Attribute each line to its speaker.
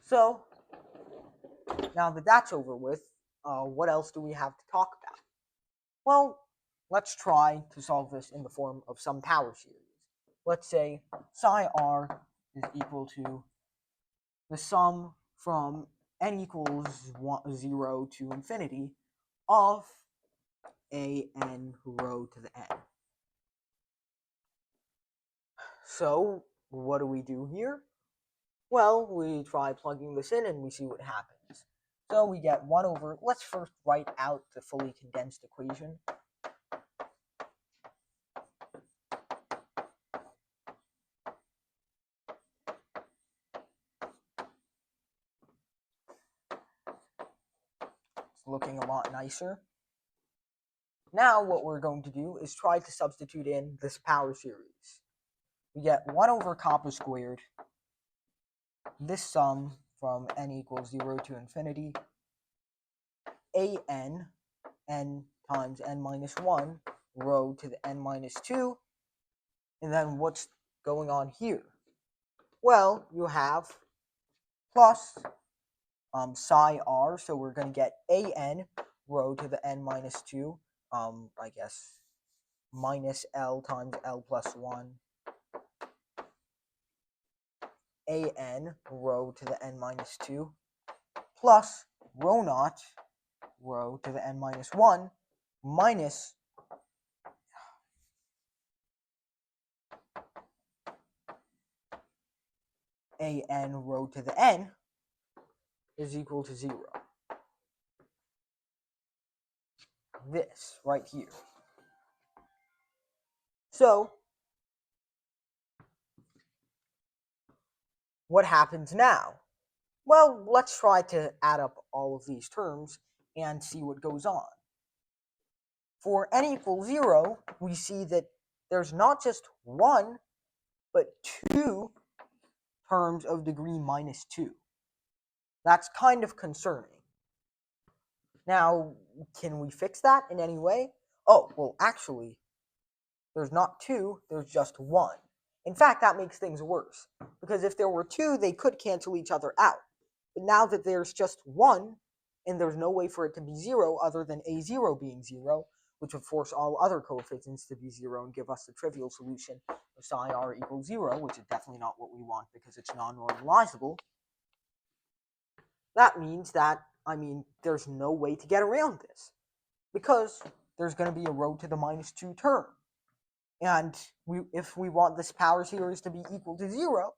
Speaker 1: So, now that that's over with, what else do we have to talk about? Well, let's try to solve this in the form of some power series. Let's say psi r is equal to the sum from n equals 0 to infinity of a n rho to the n. So what do we do here? Well, we try plugging this in and we see what happens. So we get 1 over, let's first write out the fully condensed equation. It's looking a lot nicer. Now what we're going to do is try to substitute in this power series. We get 1 over kappa squared, this sum from n equals 0 to infinity, an, n times n minus 1, rho to the n minus 2, and then what's going on here? Well, you have plus psi r, so we're going to get an rho to the n minus 2, I guess, minus L times L plus 1, an rho to the n minus 2, plus rho naught rho to the n minus 1, minus an rho to the n is equal to 0. This right here. So, what happens now? Well, let's try to add up all of these terms and see what goes on. For n equals 0, we see that there's not just one, but two terms of degree minus 2. That's kind of concerning. Now, can we fix that in any way? Oh, well, actually, there's not 2, there's just 1. In fact, that makes things worse, because if there were 2, they could cancel each other out. But now that there's just 1, and there's no way for it to be 0 other than a0 being 0, which would force all other coefficients to be 0 and give us the trivial solution of psi r equals 0, which is definitely not what we want because it's non-normalizable. That means that, there's no way to get around this, because there's going to be a rho to the minus 2 term. And if we want this power series to be equal to 0,